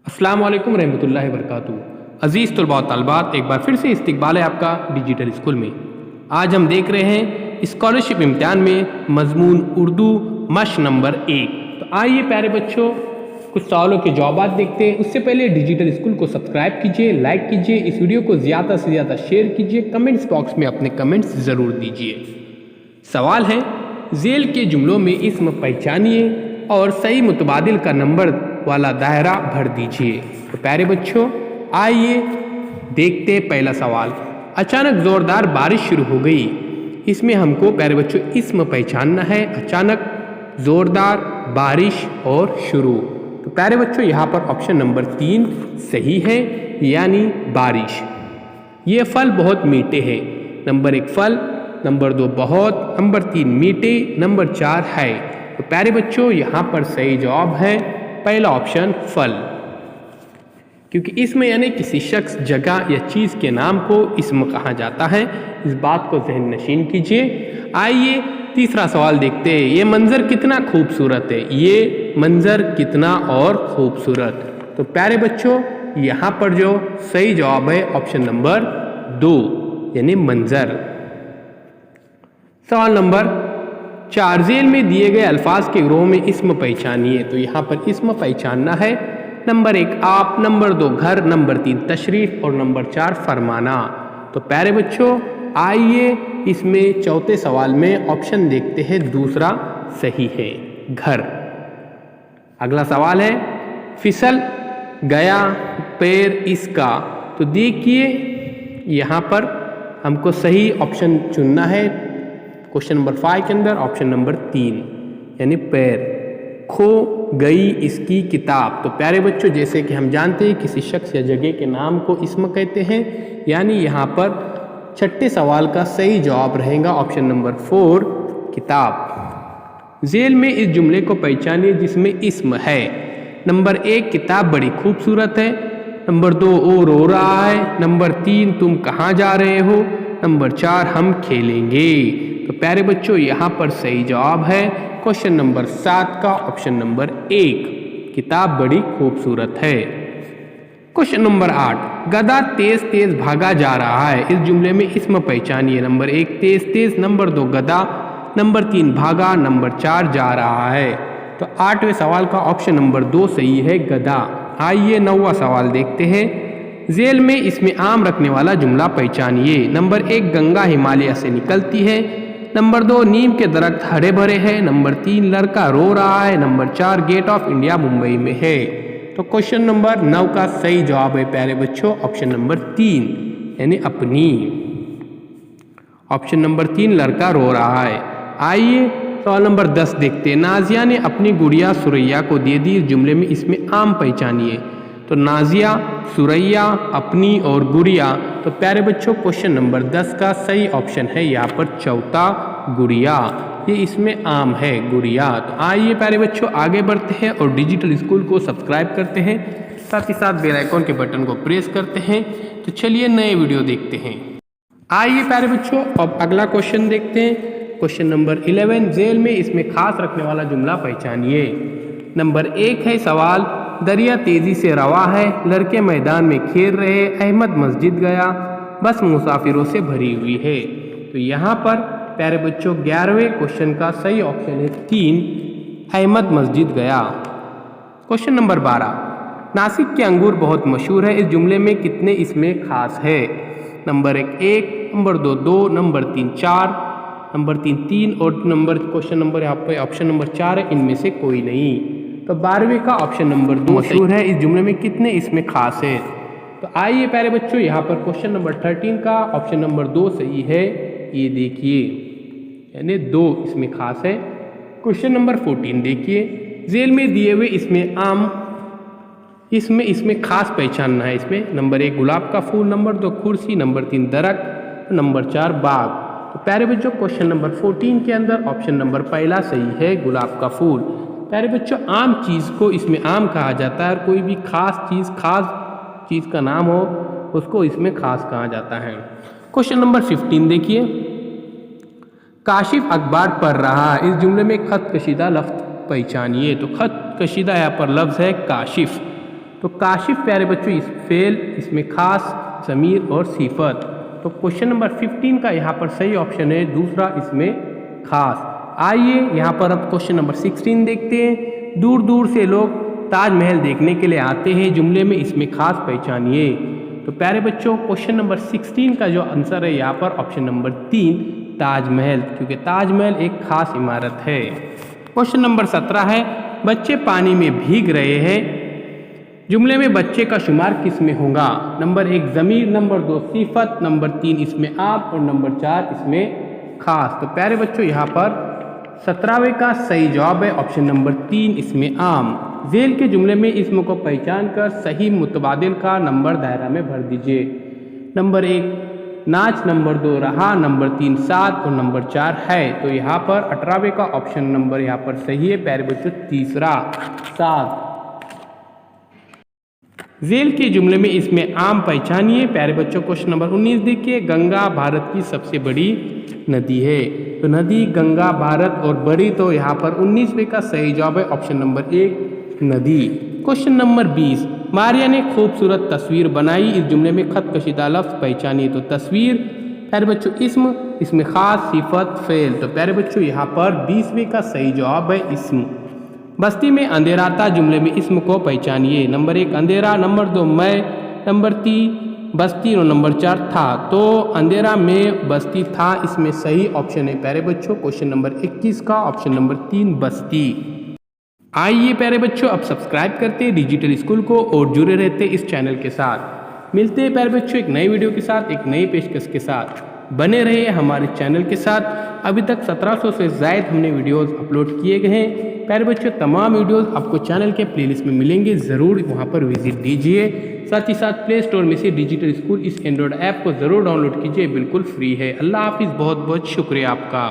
अस्सलाम वालेकुम रहमतुल्लाहि वबरकातुहू। अज़ीज़ तलबा व तालिबात, एक बार फिर से इस्तकबाल है आपका डिजिटल स्कूल में। आज हम देख रहे हैं स्कॉलरशिप इम्तिहान में मजमून उर्दू मश्क नंबर 1। तो आइए प्यारे बच्चों, कुछ सवालों के जवाब देखते हैं। उससे पहले डिजिटल स्कूल को सब्सक्राइब कीजिए, लाइक कीजिए, इस वीडियो को ज़्यादा से ज़्यादा शेयर कीजिए, कमेंट्स बॉक्स में अपने कमेंट्स ज़रूर दीजिए। सवाल है, ज़ेल के जुमलों में इस्म पहचानिए और सही मुतबादिल का नंबर वाला दायरा भर दीजिए। तो प्यारे बच्चों, आइए देखते पहला सवाल। अचानक ज़ोरदार बारिश शुरू हो गई। इसमें हमको प्यारे बच्चों इस्म पहचानना है। अचानक, ज़ोरदार, बारिश और शुरू। तो प्यारे बच्चों, यहाँ पर ऑप्शन नंबर 3 सही है, यानी बारिश। ये फल बहुत मीठे हैं। नंबर 1 फल, नंबर 2 बहुत, नंबर 3 मीठे, नंबर 4 है। तो प्यारे बच्चों, यहाँ पर सही जवाब है पहला ऑप्शन फल, क्योंकि इसमें यानी किसी शख्स, जगह या चीज़ के नाम को इस्म कहा जाता है। इस बात को ज़हन नशीन कीजिए। आइए तीसरा सवाल देखते हैं। ये मंज़र कितना खूबसूरत है। ये मंज़र कितना और खूबसूरत। तो प्यारे बच्चों, यहाँ पर जो सही जवाब है ऑप्शन नंबर 2, यानी मंज़र। सवाल नंबर 4, ज़ेल में दिए गए अल्फाज के ग्रोह में इस्म पहचानिए। तो यहाँ पर इस्म पहचानना है। नंबर 1 आप, नंबर 2 घर, नंबर 3 तशरीफ़ और नंबर 4 फरमाना। तो प्यारे बच्चों, आइए इसमें चौथे सवाल में ऑप्शन देखते हैं, दूसरा सही है, घर। अगला सवाल है, फिसल गया पैर इसका। तो देखिए यहाँ पर हमको सही ऑप्शन चुनना है। क्वेश्चन नंबर 5 के अंदर ऑप्शन नंबर 3, यानी पैर। खो गई इसकी किताब। तो प्यारे बच्चों, जैसे कि हम जानते हैं किसी शख्स या जगह के नाम को इस्म कहते हैं, यानी यहाँ पर छठे सवाल का सही जवाब रहेगा ऑप्शन नंबर 4, किताब। ज़ेल में इस जुमले को पहचानिए जिसमें इस्म है। नंबर 1 किताब बड़ी खूबसूरत है। नंबर 2 वो रो रहा है। नंबर 3 तुम कहाँ जा रहे हो। नंबर 4 हम खेलेंगे। तो प्यारे बच्चों, यहाँ पर सही जवाब है क्वेश्चन नंबर 7 का ऑप्शन नंबर 1, किताब बड़ी खूबसूरत है। क्वेश्चन नंबर 8, गधा तेज तेज भागा जा रहा है। इस जुमले में इस्म पहचानिए। नंबर 1 तेज तेज, नंबर 2 गधा, नंबर 3 भागा, नंबर 4 जा रहा है। तो 8वें सवाल का ऑप्शन नंबर 2 सही है, गधा। आइए 9वां सवाल देखते हैं। ज़ेल में इसमें आम रखने वाला जुमला पहचानिए। नंबर 1 गंगा हिमालय से निकलती है। नंबर 2 नीम के दरख्त हरे भरे हैं। नंबर 3 लड़का रो रहा है। Number 4 gate of India Mumbai में है। तो क्वेश्चन नंबर 9 का सही जवाब है प्यारे बच्चों ऑप्शन नंबर 3, यानी अपनी। ऑप्शन नंबर 3 लड़का रो रहा है। आइए सवाल नंबर 10 देखते हैं। नाजिया ने अपनी गुड़िया सुरैया को दे दी। इस जुमले में इसमें आम पहचानिए। तो नाजिया, सुरैया, अपनी और गुड़िया। तो प्यारे बच्चों, क्वेश्चन नंबर 10 का सही ऑप्शन है यहाँ पर चौथा, गुड़िया। ये इसमें आम है, गुड़िया। तो आइए प्यारे बच्चों आगे बढ़ते हैं और डिजिटल स्कूल को सब्सक्राइब करते हैं, साथ ही साथ बेल आइकॉन के बटन को प्रेस करते हैं। तो चलिए नए वीडियो देखते हैं। आइए प्यारे बच्चों, अब अगला क्वेश्चन देखते हैं। क्वेश्चन नंबर 11, ज़ेल में इसमें खास रखने वाला जुमला पहचानिए। नंबर 1 है सवाल, दरिया तेजी से रवा है, लड़के मैदान में खेल रहे, अहमद मस्जिद गया, बस मुसाफिरों से भरी हुई है। तो यहाँ पर प्यारे बच्चों 11वें क्वेश्चन का सही ऑप्शन है 3, अहमद मस्जिद गया। क्वेश्चन नंबर 12, नासिक के अंगूर बहुत मशहूर है। इस जुमले में कितने इसमें खास है। नंबर 1, नंबर 2 2, नंबर 3 4, नंबर 3 और नंबर क्वेश्चन नंबर यहाँ पे ऑप्शन नंबर 4 है, इनमें से कोई नहीं। तो 12वें का ऑप्शन नंबर 2 मशहूर है। इस जुमले में कितने इसमें खास है। तो आइए प्यारे बच्चों, यहाँ पर क्वेश्चन नंबर 13 का ऑप्शन नंबर 2 सही है। ये देखिए, यानी 2 इसमें खास है। क्वेश्चन नंबर 14 देखिए, ज़ेल में दिए हुए इसमें आम, इसमें खास पहचानना है। इसमें नंबर 1 गुलाब का फूल, नंबर 2 कुर्सी, नंबर 3 दरख्त, नंबर 4 बाग। तो प्यारे बच्चों, क्वेश्चन नंबर 14 के अंदर ऑप्शन नंबर पहला सही है, गुलाब का फूल। प्यारे बच्चों, आम चीज़ को इसमें आम कहा जाता है और कोई भी खास चीज़ का नाम हो उसको इसमें खास कहा जाता है। क्वेश्चन नंबर 15 देखिए, काशिफ अखबार पढ़ रहा है। इस जुमले में खत कशीदा लफ्ज़ पहचानिए। तो खत कशीदा यहाँ पर लफ्ज़ है काशिफ। तो काशिफ प्यारे बच्चों इस फेल, इसमें खास, ज़मीर और सिफत। तो क्वेश्चन नंबर 15 का यहाँ पर सही ऑप्शन है दूसरा, इसमें खास। आइए यहाँ पर अब क्वेश्चन नंबर 16 देखते हैं। दूर दूर से लोग ताजमहल देखने के लिए आते हैं, जुमले में इसमें खास पहचानिए। तो प्यारे बच्चों क्वेश्चन नंबर 16 का जो आंसर है यहाँ पर ऑप्शन नंबर 3 ताजमहल, क्योंकि ताजमहल एक खास इमारत है। क्वेश्चन नंबर 17 है बच्चे पानी में भीग रहे हैं, जुमले में बच्चे का शुमार किस में होगा? नंबर 1 ज़मीर, नंबर 2 सिफत, नंबर 3 इसमें आप और नंबर 4 इसमें खास। तो प्यारे बच्चों यहाँ पर 17वें का सही जवाब है ऑप्शन नंबर 3 इसमें आम। झेल के जुमले में इसम को पहचान कर सही मुतबादिल का नंबर दायरा में भर दीजिए। नंबर 1 नाच, नंबर 2 रहा, नंबर 3 साथ और नंबर 4 है। तो यहाँ पर 18वें का ऑप्शन नंबर यहाँ पर सही है प्यारे बच्चों, तीसरा साथ। झेल के जुमले में इसमें आम पहचानिए। प्यारे बच्चों क्वेश्चन नंबर 19 देखिए। गंगा भारत की सबसे बड़ी नदी है। तो नदी गंगा, भारत और बड़ी, तो यहाँ पर 19वें का सही जवाब है ऑप्शन नंबर 1 नदी। क्वेश्चन नंबर 20 मारिया ने खूबसूरत तस्वीर बनाई, इस जुमले में खत कशीदा लफ्ज़ पहचानिए। तो तस्वीर प्यारे बच्चों इस्म, इसमें खास, सिफत, फेल। तो प्यारे बच्चों यहाँ पर 20वें का सही जवाब है इस्म। बस्ती में अंधेरा था, जुमले में इस्म को पहचानिए। नंबर 1 अंधेरा, नंबर 2 मैं, नंबर 3 बस्ती और नंबर 4 था। तो अंधेरा में बस्ती था, इसमें सही ऑप्शन है प्यारे बच्चों क्वेश्चन नंबर 21 का ऑप्शन नंबर 3 बस्ती। आइए प्यारे बच्चों अब सब्सक्राइब करते हैं डिजिटल स्कूल को और जुड़े रहते इस चैनल के साथ। मिलते हैं प्यारे बच्चों एक नई वीडियो के साथ, एक नई पेशकश के साथ। बने रहिए हमारे चैनल के साथ। अभी तक 1700 से ज़ायद हमने वीडियोस अपलोड किए गए हैं प्यारे बच्चों। तमाम वीडियोस आपको चैनल के प्लेलिस्ट में मिलेंगे, ज़रूर वहां पर विजिट दीजिए। साथ ही साथ प्ले स्टोर में से डिजिटल स्कूल इस एंड्रॉयड ऐप को ज़रूर डाउनलोड कीजिए, बिल्कुल फ्री है। अल्लाह हाफिज़, बहुत बहुत शुक्रिया आपका।